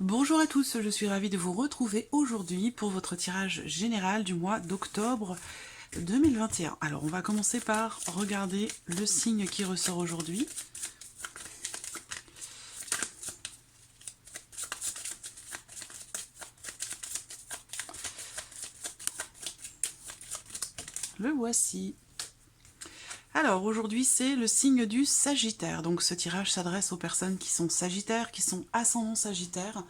Bonjour à tous, je suis ravie de vous retrouver aujourd'hui pour votre tirage général du mois d'octobre 2021. Alors on va commencer par regarder le signe qui ressort aujourd'hui. Le voici. Alors aujourd'hui c'est le signe du Sagittaire, donc ce tirage s'adresse aux personnes qui sont Sagittaires, qui sont ascendant Sagittaire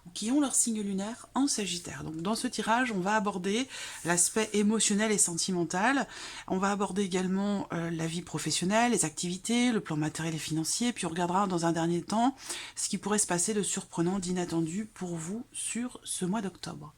ou qui ont leur signe lunaire en Sagittaire. Donc dans ce tirage on va aborder l'aspect émotionnel et sentimental, on va aborder également la vie professionnelle, les activités, le plan matériel et financier, puis on regardera dans un dernier temps ce qui pourrait se passer de surprenant, d'inattendu pour vous sur ce mois d'octobre.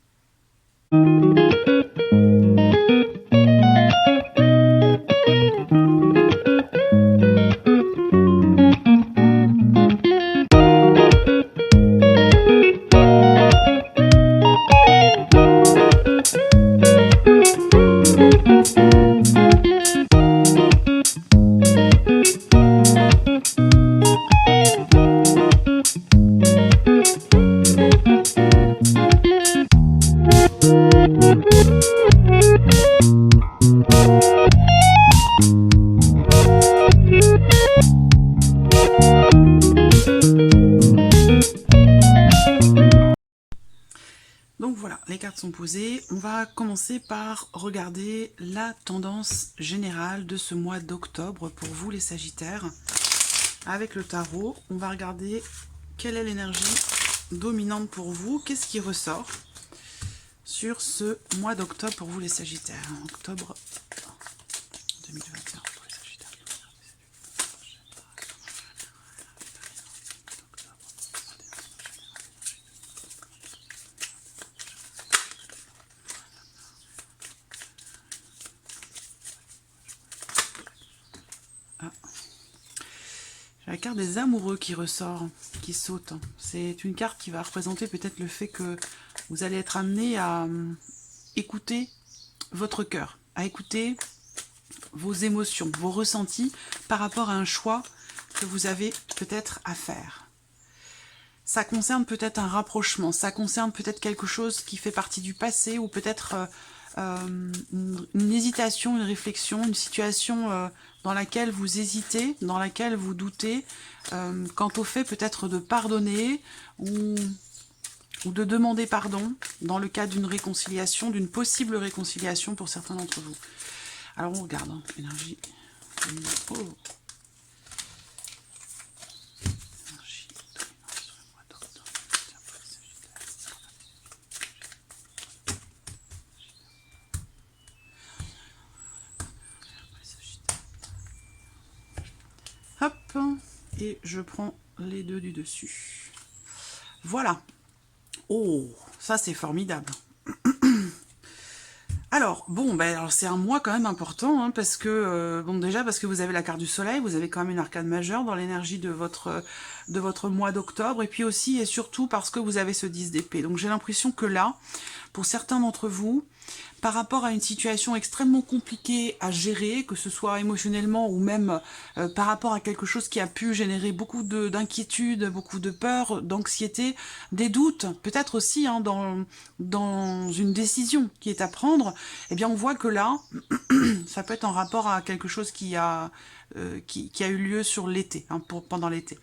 Donc voilà, les cartes sont posées. On va commencer par regarder la tendance générale de ce mois d'octobre pour vous les Sagittaires. Avec le tarot, on va regarder quelle est l'énergie dominante pour vous, qu'est-ce qui ressort sur ce mois d'octobre pour vous les Sagittaires. Octobre 2021 pour les Sagittaires. La carte des amoureux qui ressort, qui saute. C'est une carte qui va représenter peut-être le fait que vous allez être amené à écouter votre cœur, à écouter vos émotions, vos ressentis par rapport à un choix que vous avez peut-être à faire. Ça concerne peut-être un rapprochement, ça concerne peut-être quelque chose qui fait partie du passé ou peut-être une hésitation, une réflexion, une situation dans laquelle vous hésitez, dans laquelle vous doutez, quant au fait peut-être de pardonner ou de demander pardon dans le cadre d'une réconciliation, d'une possible réconciliation pour certains d'entre vous. Alors on regarde, hein, énergie. Oh. Hop, et je prends les deux du dessus. Voilà. Oh, ça c'est formidable. Alors, bon, ben, alors c'est un mois quand même important, hein, parce que, bon, déjà parce que vous avez la carte du soleil, vous avez quand même une arcane majeure dans l'énergie de votre mois d'octobre, et puis aussi et surtout parce que vous avez ce 10 d'épée. Donc j'ai l'impression que là, pour certains d'entre vous, par rapport à une situation extrêmement compliquée à gérer, que ce soit émotionnellement ou même par rapport à quelque chose qui a pu générer beaucoup d'inquiétude, beaucoup de peur, d'anxiété, des doutes, peut-être aussi hein, dans une décision qui est à prendre, eh bien on voit que là, ça peut être en rapport à quelque chose qui a eu lieu sur l'été, hein, pendant l'été.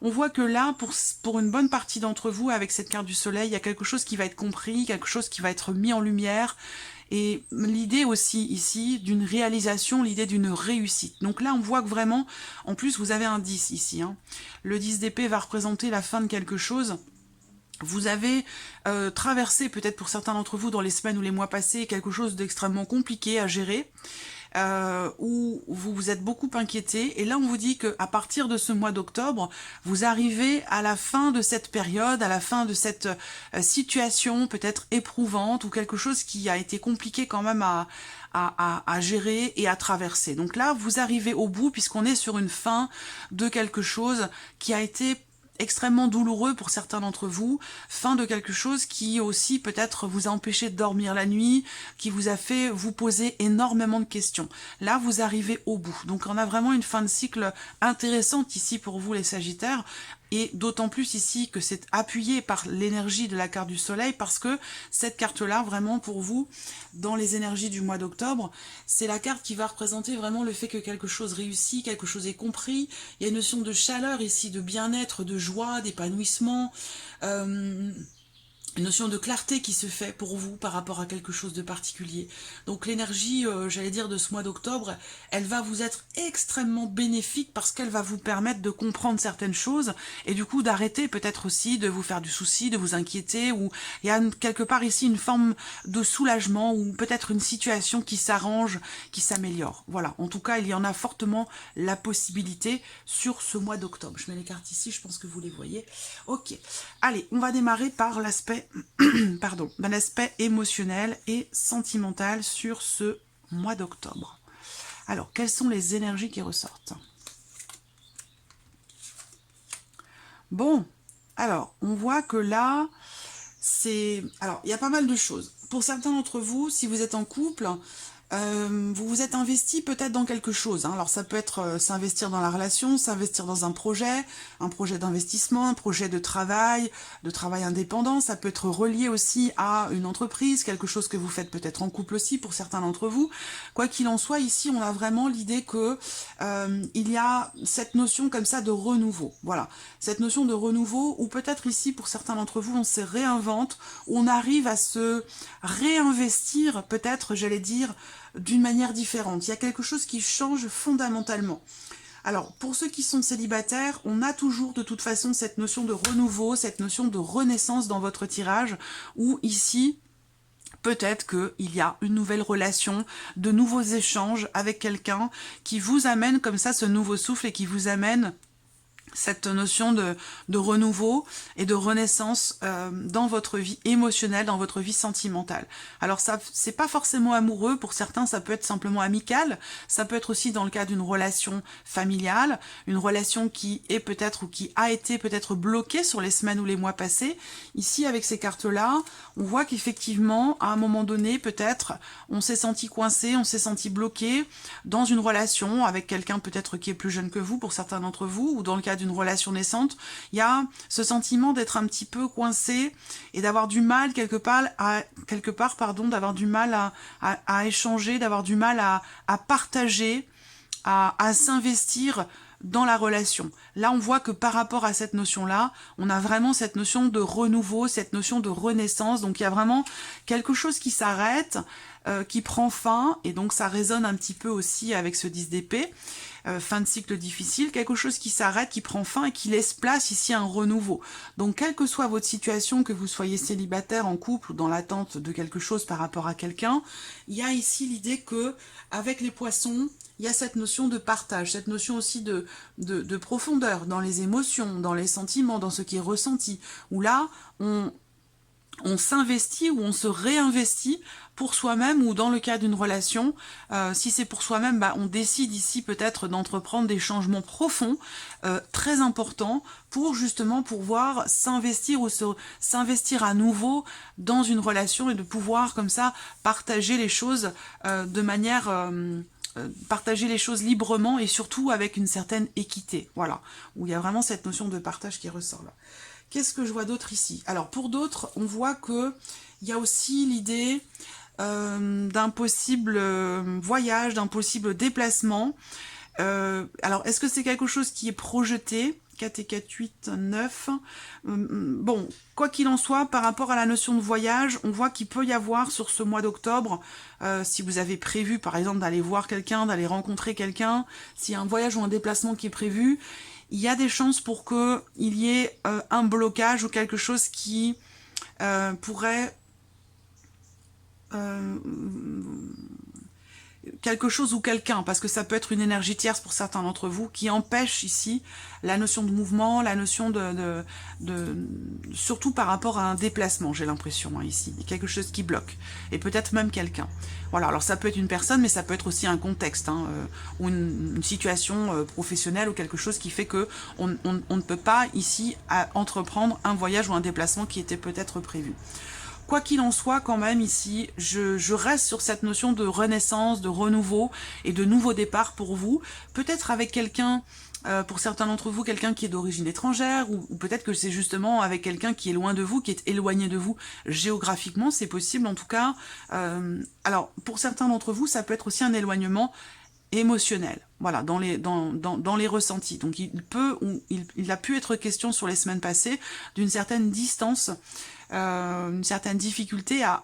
On voit que là, pour une bonne partie d'entre vous, avec cette carte du soleil, il y a quelque chose qui va être compris, quelque chose qui va être mis en lumière, et l'idée aussi ici d'une réalisation, l'idée d'une réussite. Donc là, on voit que vraiment, en plus, vous avez un 10 ici. Hein. Le 10 d'épée va représenter la fin de quelque chose. Vous avez traversé, peut-être pour certains d'entre vous, dans les semaines ou les mois passés, quelque chose d'extrêmement compliqué à gérer. Où vous vous êtes beaucoup inquiété. Et là, on vous dit qu'à partir de ce mois d'octobre, vous arrivez à la fin de cette période, à la fin de cette situation peut-être éprouvante ou quelque chose qui a été compliqué quand même à gérer et à traverser. Donc là, vous arrivez au bout puisqu'on est sur une fin de quelque chose qui a été extrêmement douloureux pour certains d'entre vous, fin de quelque chose qui aussi peut-être vous a empêché de dormir la nuit, qui vous a fait vous poser énormément de questions. Là, vous arrivez au bout. Donc on a vraiment une fin de cycle intéressante ici pour vous les Sagittaires. et d'autant plus ici que c'est appuyé par l'énergie de la carte du soleil, parce que cette carte-là, vraiment pour vous, dans les énergies du mois d'octobre, c'est la carte qui va représenter vraiment le fait que quelque chose réussit, quelque chose est compris. Il y a une notion de chaleur ici, de bien-être, de joie, d'épanouissement, une notion de clarté qui se fait pour vous par rapport à quelque chose de particulier. Donc l'énergie, j'allais dire, de ce mois d'octobre, elle va vous être extrêmement bénéfique parce qu'elle va vous permettre de comprendre certaines choses et du coup d'arrêter peut-être aussi de vous faire du souci, de vous inquiéter, ou il y a quelque part ici une forme de soulagement ou peut-être une situation qui s'arrange, qui s'améliore. Voilà, en tout cas, il y en a fortement la possibilité sur ce mois d'octobre. Je mets les cartes ici, je pense que vous les voyez. Ok, allez, on va démarrer par l'aspect pardon, d'un aspect émotionnel et sentimental sur ce mois d'octobre. Alors, quelles sont les énergies qui ressortent? Bon, alors, on voit que là, c'est... Alors, il y a pas mal de choses. Pour certains d'entre vous, si vous êtes en couple, vous vous êtes investi peut-être dans quelque chose. Hein. Alors ça peut être s'investir dans la relation, s'investir dans un projet d'investissement, un projet de travail indépendant. Ça peut être relié aussi à une entreprise, quelque chose que vous faites peut-être en couple aussi pour certains d'entre vous. Quoi qu'il en soit, ici on a vraiment l'idée que il y a cette notion comme ça de renouveau. Voilà, cette notion de renouveau, ou peut-être ici pour certains d'entre vous, on se réinvente, on arrive à se réinvestir peut-être, j'allais dire, d'une manière différente. Il y a quelque chose qui change fondamentalement. Alors, pour ceux qui sont célibataires, on a toujours de toute façon cette notion de renouveau, cette notion de renaissance dans votre tirage, où ici, peut-être qu'il y a une nouvelle relation, de nouveaux échanges avec quelqu'un qui vous amène comme ça ce nouveau souffle et qui vous amène cette notion de renouveau et de renaissance dans votre vie émotionnelle, dans votre vie sentimentale. Alors ça, c'est pas forcément amoureux, pour certains ça peut être simplement amical, ça peut être aussi dans le cas d'une relation familiale, une relation qui est peut-être ou qui a été peut-être bloquée sur les semaines ou les mois passés. Ici, avec ces cartes-là, on voit qu'effectivement, à un moment donné, peut-être, on s'est senti coincé, on s'est senti bloqué dans une relation avec quelqu'un peut-être qui est plus jeune que vous, pour certains d'entre vous, ou dans le cas d'une relation naissante, il y a ce sentiment d'être un petit peu coincé et d'avoir du mal quelque part, d'avoir du mal à échanger, d'avoir du mal à partager, à s'investir dans la relation. Là, on voit que par rapport à cette notion-là, on a vraiment cette notion de renouveau, cette notion de renaissance. Donc, il y a vraiment quelque chose qui s'arrête, qui prend fin, et donc ça résonne un petit peu aussi avec ce 10 d'épée. Fin de cycle difficile, quelque chose qui s'arrête, qui prend fin et qui laisse place ici à un renouveau. Donc, quelle que soit votre situation, que vous soyez célibataire, en couple ou dans l'attente de quelque chose par rapport à quelqu'un, il y a ici l'idée que, avec les poissons, il y a cette notion de partage, cette notion aussi de profondeur dans les émotions, dans les sentiments, dans ce qui est ressenti, où là, on s'investit ou on se réinvestit pour soi-même, ou dans le cas d'une relation, si c'est pour soi-même, on décide ici peut-être d'entreprendre des changements profonds, très importants, pour justement pouvoir s'investir ou s'investir à nouveau dans une relation et de pouvoir comme ça partager les choses de manière... partager les choses librement et surtout avec une certaine équité, voilà, où il y a vraiment cette notion de partage qui ressort là. Qu'est-ce que je vois d'autre ici? Alors pour d'autres, on voit que il y a aussi l'idée d'un possible voyage, d'un possible déplacement. Alors est-ce que c'est quelque chose qui est projeté? 4 et 4, 8, 9. Bon, quoi qu'il en soit, par rapport à la notion de voyage, on voit qu'il peut y avoir sur ce mois d'octobre, si vous avez prévu par exemple d'aller voir quelqu'un, d'aller rencontrer quelqu'un, s'il y a un voyage ou un déplacement qui est prévu, il y a des chances pour qu'il y ait un blocage ou quelque chose qui pourrait... quelque chose ou quelqu'un, parce que ça peut être une énergie tierce pour certains d'entre vous, qui empêche ici la notion de mouvement, la notion surtout par rapport à un déplacement, j'ai l'impression, ici. Il y a quelque chose qui bloque. Et peut-être même quelqu'un. Voilà, alors ça peut être une personne, mais ça peut être aussi un contexte, ou une situation professionnelle, ou quelque chose qui fait que on ne peut pas, ici, entreprendre un voyage ou un déplacement qui était peut-être prévu. Quoi qu'il en soit, quand même, ici, je reste sur cette notion de renaissance, de renouveau et de nouveau départ pour vous. Peut-être avec quelqu'un, pour certains d'entre vous, quelqu'un qui est d'origine étrangère, ou peut-être que c'est justement avec quelqu'un qui est loin de vous, qui est éloigné de vous géographiquement, c'est possible en tout cas. Alors, pour certains d'entre vous, ça peut être aussi un éloignement émotionnel, voilà, dans les ressentis. Donc il a pu être question sur les semaines passées d'une certaine distance, une certaine difficulté à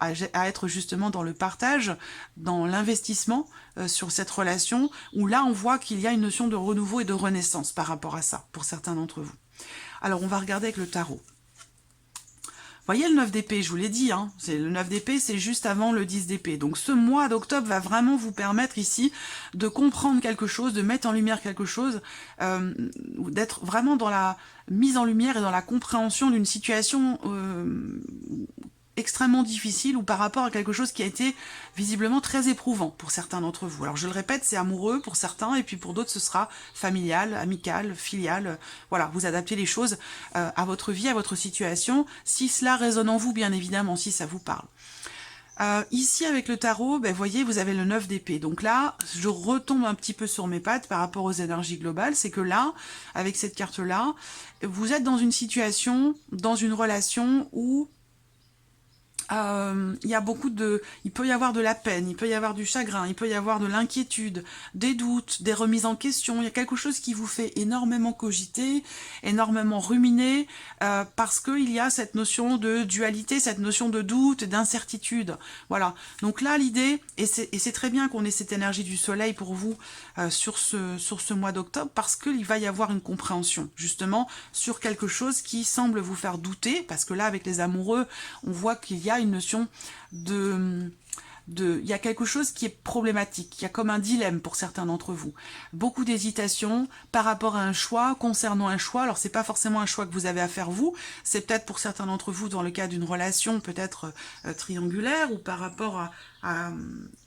être justement dans le partage, dans l'investissement sur cette relation, où là on voit qu'il y a une notion de renouveau et de renaissance par rapport à ça, pour certains d'entre vous. Alors on va regarder avec le tarot. Voyez le 9 d'épée, je vous l'ai dit, hein, le 9 d'épée, c'est juste avant le 10 d'épée. Donc ce mois d'octobre va vraiment vous permettre ici de comprendre quelque chose, de mettre en lumière quelque chose, d'être vraiment dans la mise en lumière et dans la compréhension d'une situation extrêmement difficile ou par rapport à quelque chose qui a été visiblement très éprouvant pour certains d'entre vous. Alors je le répète, c'est amoureux pour certains et puis pour d'autres ce sera familial, amical, filial. Voilà, vous adaptez les choses à votre vie, à votre situation, si cela résonne en vous bien évidemment, si ça vous parle. Ici avec le tarot, ben, voyez, vous avez le 9 d'épée. Donc là, je retombe un petit peu sur mes pattes par rapport aux énergies globales. C'est que là, avec cette carte-là, vous êtes dans une situation, dans une relation où il y a il peut y avoir de la peine, il peut y avoir du chagrin, il peut y avoir de l'inquiétude, des doutes, des remises en question. Il y a quelque chose qui vous fait énormément cogiter, énormément ruminer, parce qu'il y a cette notion de dualité, cette notion de doute, d'incertitude. Voilà. Donc là, l'idée, et c'est très bien qu'on ait cette énergie du soleil pour vous sur ce mois d'octobre, parce qu'il va y avoir une compréhension, justement, sur quelque chose qui semble vous faire douter, parce que là, avec les amoureux, on voit qu'il y a une notion il y a quelque chose qui est problématique, il y a comme un dilemme pour certains d'entre vous. Beaucoup d'hésitation par rapport à un choix, concernant un choix. Alors c'est pas forcément un choix que vous avez à faire vous, c'est peut-être pour certains d'entre vous dans le cas d'une relation peut-être triangulaire ou par rapport à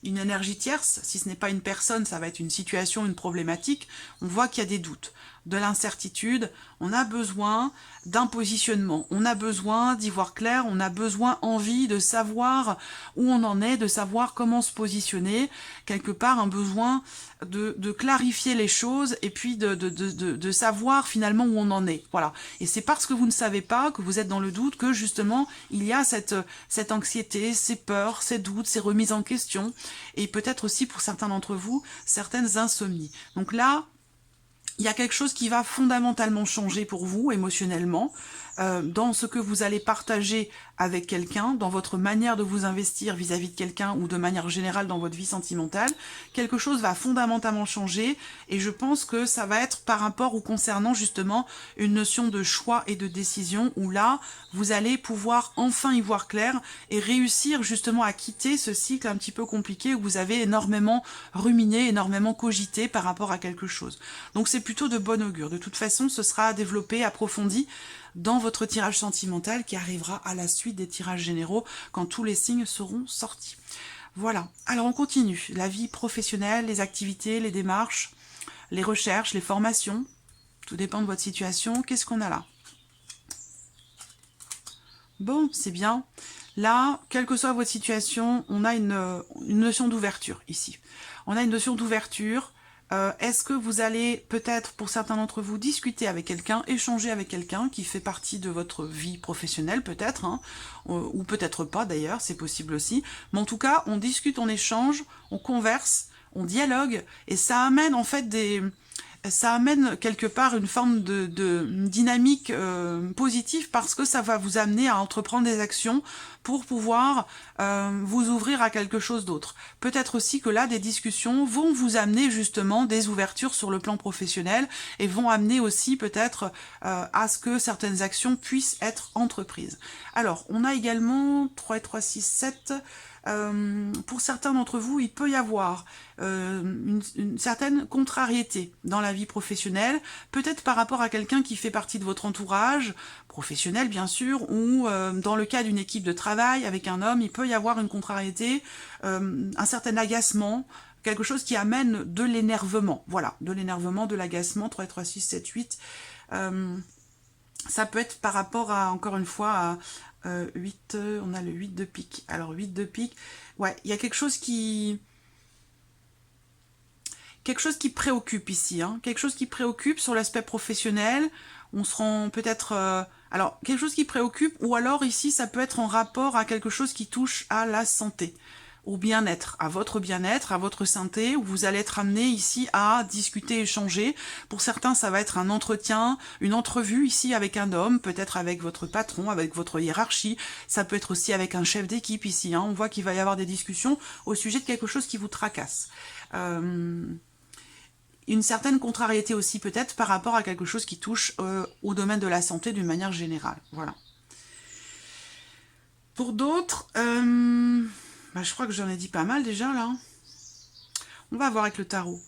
une énergie tierce. Si ce n'est pas une personne, ça va être une situation, une problématique. On voit qu'il y a des doutes, de l'incertitude, on a besoin d'un positionnement, on a besoin d'y voir clair, on a besoin, envie de savoir où on en est, de savoir comment se positionner, quelque part un besoin de clarifier les choses et puis de savoir finalement où on en est. Voilà. Et c'est parce que vous ne savez pas, que vous êtes dans le doute, que justement il y a cette anxiété, ces peurs, ces doutes, ces remises en question et peut-être aussi pour certains d'entre vous, certaines insomnies. Donc là, il y a quelque chose qui va fondamentalement changer pour vous, émotionnellement, dans ce que vous allez partager avec quelqu'un, dans votre manière de vous investir vis-à-vis de quelqu'un ou de manière générale dans votre vie sentimentale. Quelque chose va fondamentalement changer et je pense que ça va être par rapport ou concernant justement une notion de choix et de décision où là, vous allez pouvoir enfin y voir clair et réussir justement à quitter ce cycle un petit peu compliqué où vous avez énormément ruminé, énormément cogité par rapport à quelque chose. Donc c'est plutôt de bon augure. De toute façon, ce sera développé, approfondi dans votre tirage sentimental qui arrivera à la suite des tirages généraux quand tous les signes seront sortis. Voilà, alors on continue. La vie professionnelle, les activités, les démarches, les recherches, les formations, tout dépend de votre situation. Qu'est-ce qu'on a là? Bon, c'est bien. Là, quelle que soit votre situation, on a une notion d'ouverture ici. On a une notion d'ouverture. Est-ce que vous allez peut-être, pour certains d'entre vous, discuter avec quelqu'un, échanger avec quelqu'un qui fait partie de votre vie professionnelle peut-être, hein, ou peut-être pas d'ailleurs, c'est possible aussi. Mais en tout cas, on discute, on échange, on converse, on dialogue, et ça amène en fait ça amène quelque part une forme de dynamique positive parce que ça va vous amener à entreprendre des actions pour pouvoir vous ouvrir à quelque chose d'autre. Peut-être aussi que là, des discussions vont vous amener justement des ouvertures sur le plan professionnel et vont amener aussi peut-être à ce que certaines actions puissent être entreprises. Alors, on a également 3 et 3, 6, 7... pour certains d'entre vous, il peut y avoir une certaine contrariété dans la vie professionnelle, peut-être par rapport à quelqu'un qui fait partie de votre entourage, professionnel bien sûr, ou dans le cas d'une équipe de travail avec un homme, il peut y avoir une contrariété, un certain agacement, quelque chose qui amène de l'énervement, voilà, de l'énervement, de l'agacement, 3, 3, 6, 7, 8... ça peut être par rapport à, encore une fois, 8, on a le 8 de pique. Alors 8 de pique, ouais, il y a quelque chose qui préoccupe ici, hein. Quelque chose qui préoccupe sur l'aspect professionnel. On se rend peut-être... alors, quelque chose qui préoccupe, ou alors ici, ça peut être en rapport à quelque chose qui touche à la santé, au bien-être, à votre santé, où vous allez être amené ici à discuter, échanger. Pour certains, ça va être un entretien, une entrevue ici avec un homme, peut-être avec votre patron, avec votre hiérarchie. Ça peut être aussi avec un chef d'équipe ici, hein. On voit qu'il va y avoir des discussions au sujet de quelque chose qui vous tracasse. Une certaine contrariété aussi peut-être par rapport à quelque chose qui touche au domaine de la santé d'une manière générale. Voilà. Pour d'autres, je crois que j'en ai dit pas mal déjà là. On va voir avec le tarot.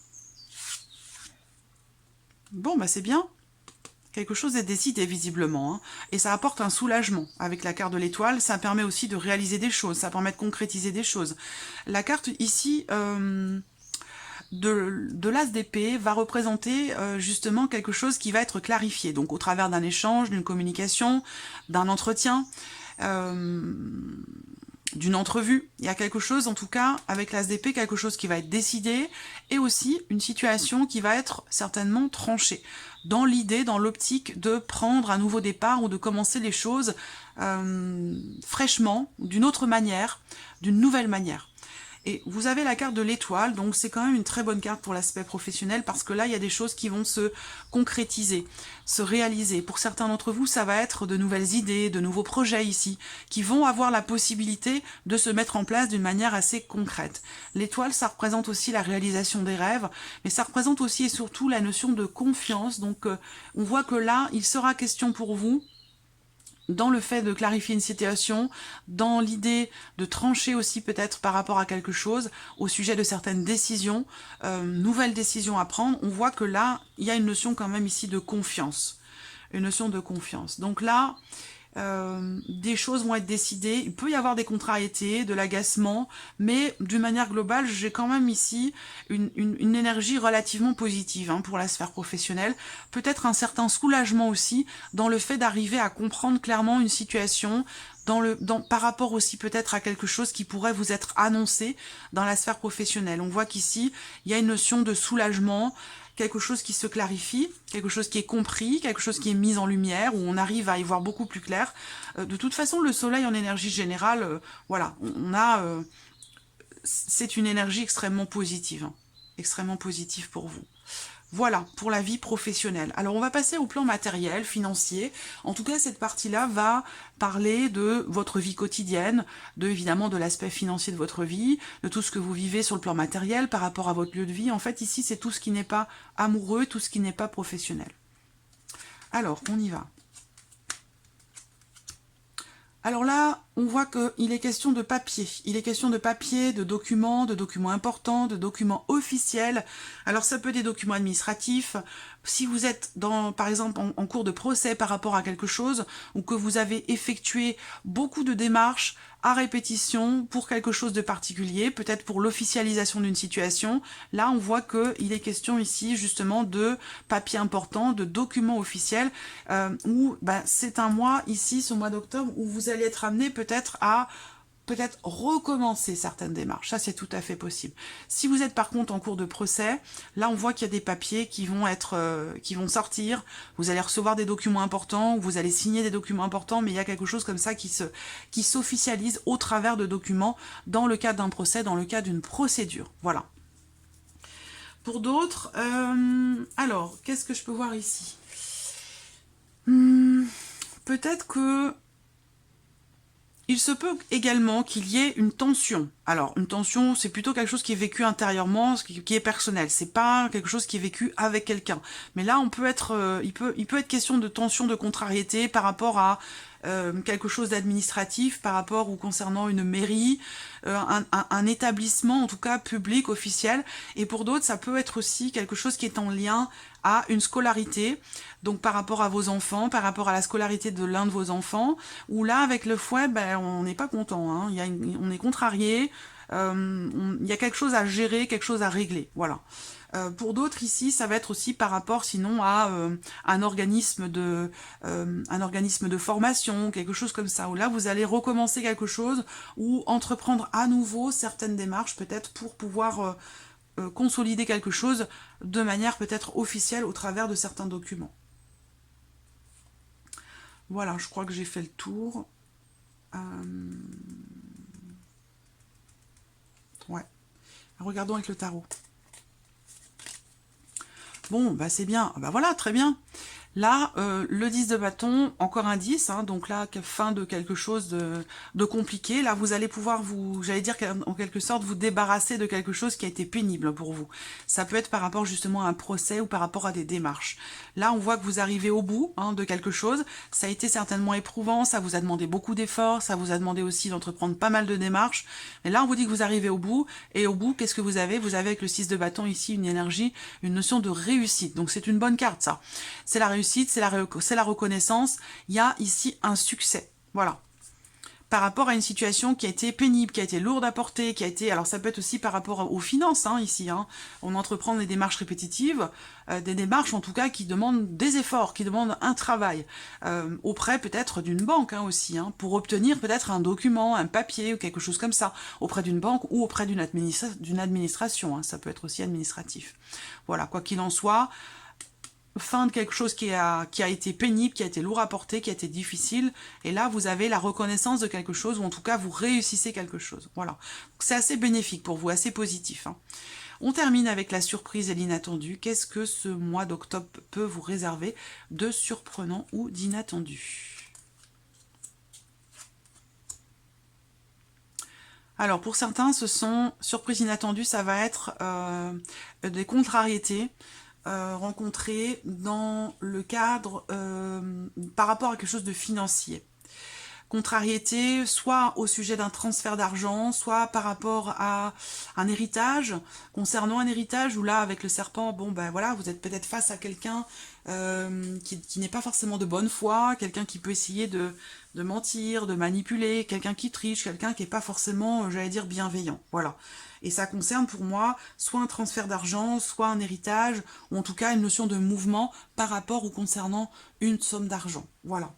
Bon, c'est bien. Quelque chose est décidé visiblement, hein. Et ça apporte un soulagement. Avec la carte de l'étoile, ça permet aussi de réaliser des choses, ça permet de concrétiser des choses. La carte ici... de l'as d'épée va représenter justement quelque chose qui va être clarifié, donc au travers d'un échange, d'une communication, d'un entretien, d'une entrevue. Il y a quelque chose, en tout cas, avec l'as d'épée, quelque chose qui va être décidé, et aussi une situation qui va être certainement tranchée, dans l'idée, dans l'optique de prendre un nouveau départ ou de commencer les choses fraîchement, d'une autre manière, d'une nouvelle manière. Et vous avez la carte de l'étoile, donc c'est quand même une très bonne carte pour l'aspect professionnel, parce que là, il y a des choses qui vont se concrétiser, se réaliser. Pour certains d'entre vous, ça va être de nouvelles idées, de nouveaux projets ici, qui vont avoir la possibilité de se mettre en place d'une manière assez concrète. L'étoile, ça représente aussi la réalisation des rêves, mais ça représente aussi et surtout la notion de confiance. Donc, on voit que là, il sera question pour vous, dans le fait de clarifier une situation, dans l'idée de trancher aussi peut-être par rapport à quelque chose, au sujet de certaines décisions, nouvelles décisions à prendre, on voit que là, il y a une notion quand même ici de confiance. Une notion de confiance. Donc là, des choses vont être décidées, il peut y avoir des contrariétés, de l'agacement, mais d'une manière globale, j'ai quand même ici une énergie relativement positive hein, pour la sphère professionnelle, peut-être un certain soulagement aussi dans le fait d'arriver à comprendre clairement une situation, par rapport aussi peut-être à quelque chose qui pourrait vous être annoncé dans la sphère professionnelle. On voit qu'ici, il y a une notion de soulagement, quelque chose qui se clarifie, quelque chose qui est compris, quelque chose qui est mis en lumière, où on arrive à y voir beaucoup plus clair. De toute façon, le soleil en énergie générale, voilà, c'est une énergie extrêmement positive, hein, extrêmement positive pour vous. Voilà, pour la vie professionnelle. Alors, on va passer au plan matériel, financier. En tout cas, cette partie-là va parler de votre vie quotidienne, évidemment de l'aspect financier de votre vie, de tout ce que vous vivez sur le plan matériel par rapport à votre lieu de vie. En fait, ici, c'est tout ce qui n'est pas amoureux, tout ce qui n'est pas professionnel. Alors, on y va. Alors là, on voit qu'il est question de papier. Il est question de papier, de documents importants, de documents officiels. Alors ça peut être des documents administratifs. Si vous êtes par exemple en cours de procès par rapport à quelque chose, ou que vous avez effectué beaucoup de démarches à répétition pour quelque chose de particulier, peut-être pour l'officialisation d'une situation, là on voit qu'il est question ici justement de papiers importants, de documents officiels, où c'est un mois ici, ce mois d'octobre, où vous allez être amené peut-être à recommencer certaines démarches. Ça, c'est tout à fait possible. Si vous êtes par contre en cours de procès, là, on voit qu'il y a des papiers qui vont sortir. Vous allez recevoir des documents importants, vous allez signer des documents importants, mais il y a quelque chose comme ça qui s'officialise au travers de documents dans le cadre d'un procès, dans le cadre d'une procédure. Voilà. Pour d'autres, alors, qu'est-ce que je peux voir ici? Peut-être que il se peut également qu'il y ait une tension. Alors, une tension, c'est plutôt quelque chose qui est vécu intérieurement, qui est personnel. C'est pas quelque chose qui est vécu avec quelqu'un. Mais là, il peut être question de tension, de contrariété par rapport à quelque chose d'administratif, par rapport ou concernant une mairie, un établissement, en tout cas public, officiel. Et pour d'autres, ça peut être aussi quelque chose qui est en lien à une scolarité, donc par rapport à vos enfants, par rapport à la scolarité de l'un de vos enfants, où là, avec le fouet, on n'est pas content, hein. On est contrarié, il y a quelque chose à gérer, quelque chose à régler, voilà. Pour d'autres ici, ça va être aussi par rapport sinon à un organisme de formation, quelque chose comme ça, où là vous allez recommencer quelque chose ou entreprendre à nouveau certaines démarches peut-être pour pouvoir consolider quelque chose de manière peut-être officielle au travers de certains documents. Voilà, je crois que j'ai fait le tour. Ouais. Regardons avec le tarot. Bon, bah c'est bien. Bah voilà, très bien. Là, le 10 de bâton, encore un 10, hein, donc là, fin de quelque chose de compliqué. Là, vous allez pouvoir j'allais dire en quelque sorte, vous débarrasser de quelque chose qui a été pénible pour vous. Ça peut être par rapport justement à un procès ou par rapport à des démarches. Là, on voit que vous arrivez au bout de quelque chose. Ça a été certainement éprouvant, ça vous a demandé beaucoup d'efforts, ça vous a demandé aussi d'entreprendre pas mal de démarches. Mais là, on vous dit que vous arrivez au bout, et au bout, qu'est-ce que vous avez? Vous avez avec le 6 de bâton ici une énergie, une notion de réussite. Donc c'est une bonne carte, ça. C'est la réussite. C'est la reconnaissance, il y a ici un succès, voilà. Par rapport à une situation qui a été pénible, qui a été lourde à porter, qui a été... Alors ça peut être aussi par rapport aux finances, ici. On entreprend des démarches répétitives, des démarches en tout cas qui demandent des efforts, qui demandent un travail, auprès peut-être d'une banque aussi, pour obtenir peut-être un document, un papier ou quelque chose comme ça, auprès d'une banque ou auprès d'une administration, ça peut être aussi administratif. Voilà, quoi qu'il en soit... fin de quelque chose qui a été pénible, qui a été lourd à porter, qui a été difficile, et là vous avez la reconnaissance de quelque chose, ou en tout cas vous réussissez quelque chose, voilà. C'est assez bénéfique pour vous, assez positif. On termine avec la surprise et l'inattendu. Qu'est-ce que ce mois d'octobre peut vous réserver de surprenant ou d'inattendu? Alors pour certains, ce sont surprises inattendues, ça va être des contrariétés, rencontrés dans le cadre par rapport à quelque chose de financier. Contrariété, soit au sujet d'un transfert d'argent, soit par rapport à un héritage, concernant un héritage, où là, avec le serpent, bon, ben voilà, vous êtes peut-être face à quelqu'un qui n'est pas forcément de bonne foi, quelqu'un qui peut essayer de mentir, de manipuler, quelqu'un qui triche, quelqu'un qui n'est pas forcément, j'allais dire, bienveillant, voilà. Et ça concerne pour moi soit un transfert d'argent, soit un héritage, ou en tout cas une notion de mouvement par rapport ou concernant une somme d'argent. Voilà.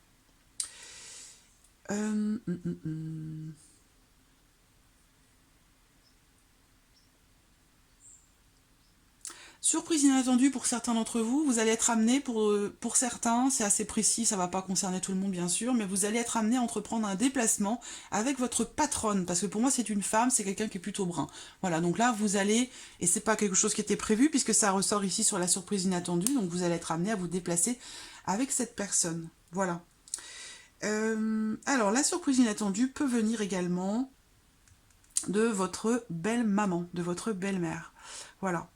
Surprise inattendue pour certains d'entre vous, vous allez être amené, pour certains, c'est assez précis, ça ne va pas concerner tout le monde bien sûr, mais vous allez être amené à entreprendre un déplacement avec votre patronne, parce que pour moi c'est une femme, c'est quelqu'un qui est plutôt brun. Voilà, donc là vous allez, et c'est pas quelque chose qui était prévu, puisque ça ressort ici sur la surprise inattendue, donc vous allez être amené à vous déplacer avec cette personne. Voilà. Alors la surprise inattendue peut venir également de votre belle-maman, de votre belle-mère. Voilà.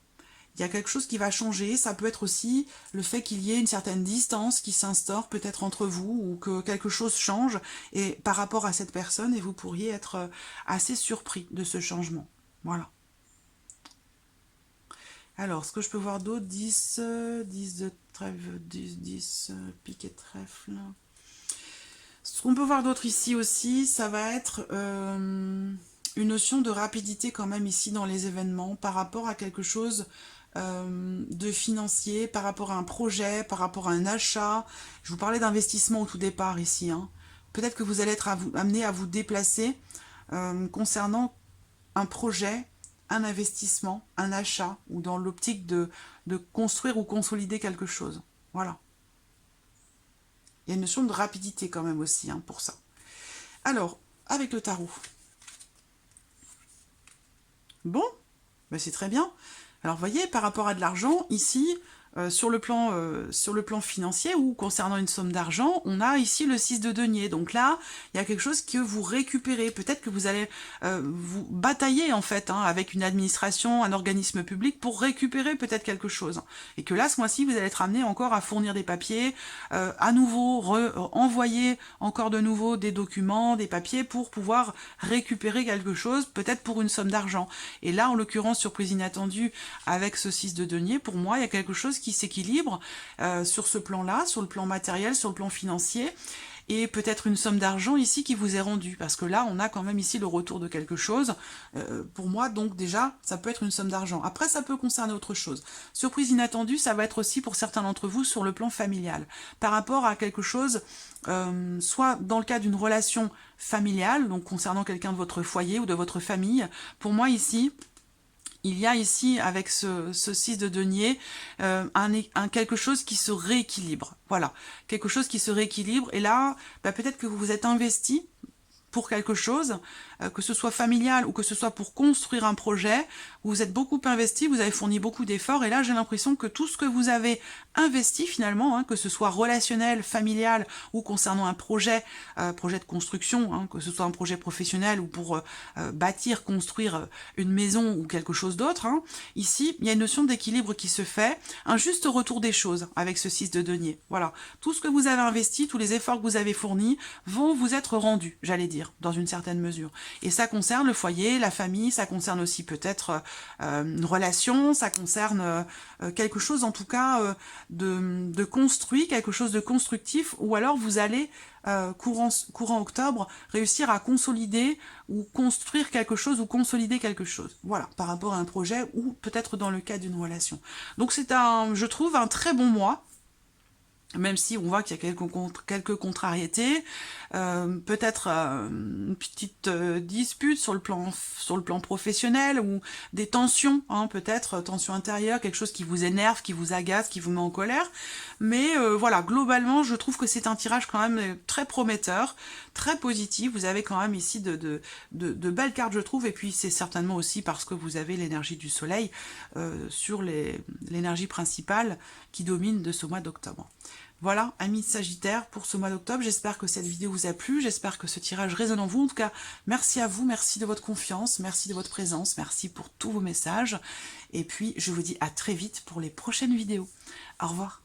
Il y a quelque chose qui va changer, ça peut être aussi le fait qu'il y ait une certaine distance qui s'instaure peut-être entre vous, ou que quelque chose change et par rapport à cette personne, et vous pourriez être assez surpris de ce changement. Voilà. Alors, ce que je peux voir d'autre, 10 de trèfle, 10, pique et trèfle. Ce qu'on peut voir d'autre ici aussi, ça va être une notion de rapidité quand même ici dans les événements par rapport à quelque chose de financier, par rapport à un projet, par rapport à un achat. Je vous parlais d'investissement au tout départ ici. Peut-être que vous allez être amené à vous déplacer concernant un projet, un investissement, un achat, ou dans l'optique de construire ou consolider quelque chose. Voilà. Il y a une notion de rapidité quand même aussi pour ça. Alors, avec le tarot. Bon, ben c'est très bien. Alors, vous voyez, par rapport à de l'argent, ici, sur le plan financier ou concernant une somme d'argent, on a ici le 6 de denier. Donc là, il y a quelque chose que vous récupérez. Peut-être que vous allez vous batailler en fait avec une administration, un organisme public pour récupérer peut-être quelque chose. Et que là, ce mois-ci, vous allez être amené encore à fournir des papiers, à nouveau envoyer encore de nouveau des documents, des papiers pour pouvoir récupérer quelque chose, peut-être pour une somme d'argent. Et là, en l'occurrence, surprise inattendue avec ce 6 de denier, pour moi, il y a quelque chose qui s'équilibre sur ce plan-là, sur le plan matériel, sur le plan financier, et peut-être une somme d'argent ici qui vous est rendue, parce que là, on a quand même ici le retour de quelque chose. Pour moi, donc déjà, ça peut être une somme d'argent. Après, ça peut concerner autre chose. Surprise inattendue, ça va être aussi pour certains d'entre vous sur le plan familial, par rapport à quelque chose, soit dans le cas d'une relation familiale, donc concernant quelqu'un de votre foyer ou de votre famille. Pour moi ici, il y a ici, avec ce 6 de denier, quelque chose qui se rééquilibre. Voilà, quelque chose qui se rééquilibre. Et là, peut-être que vous vous êtes investi pour quelque chose, que ce soit familial ou que ce soit pour construire un projet, vous êtes beaucoup investi, vous avez fourni beaucoup d'efforts, et là j'ai l'impression que tout ce que vous avez investi finalement, hein, que ce soit relationnel, familial ou concernant un projet, projet de construction, hein, que ce soit un projet professionnel ou pour bâtir, construire une maison ou quelque chose d'autre, hein, ici il y a une notion d'équilibre qui se fait, un juste retour des choses avec ce 6 de denier. Voilà, tout ce que vous avez investi, tous les efforts que vous avez fournis vont vous être rendus, j'allais dire, dans une certaine mesure. Et ça concerne le foyer, la famille, ça concerne aussi peut-être une relation, ça concerne quelque chose en tout cas de construit, quelque chose de constructif, ou alors vous allez courant octobre réussir à consolider ou construire quelque chose ou consolider quelque chose. Voilà, par rapport à un projet ou peut-être dans le cas d'une relation. Donc c'est je trouve, un très bon mois. Même si on voit qu'il y a quelques contrariétés, peut-être une petite dispute sur le plan professionnel, ou des tensions, hein, peut-être tensions intérieures, quelque chose qui vous énerve, qui vous agace, qui vous met en colère. Mais voilà, globalement, je trouve que c'est un tirage quand même très prometteur, très positif. Vous avez quand même ici de belles cartes, je trouve, et puis c'est certainement aussi parce que vous avez l'énergie du soleil sur l'énergie principale qui domine de ce mois d'octobre. Voilà, amis Sagittaire, pour ce mois d'octobre. J'espère que cette vidéo vous a plu, j'espère que ce tirage résonne en vous. En tout cas, merci à vous, merci de votre confiance, merci de votre présence, merci pour tous vos messages. Et puis, je vous dis à très vite pour les prochaines vidéos. Au revoir.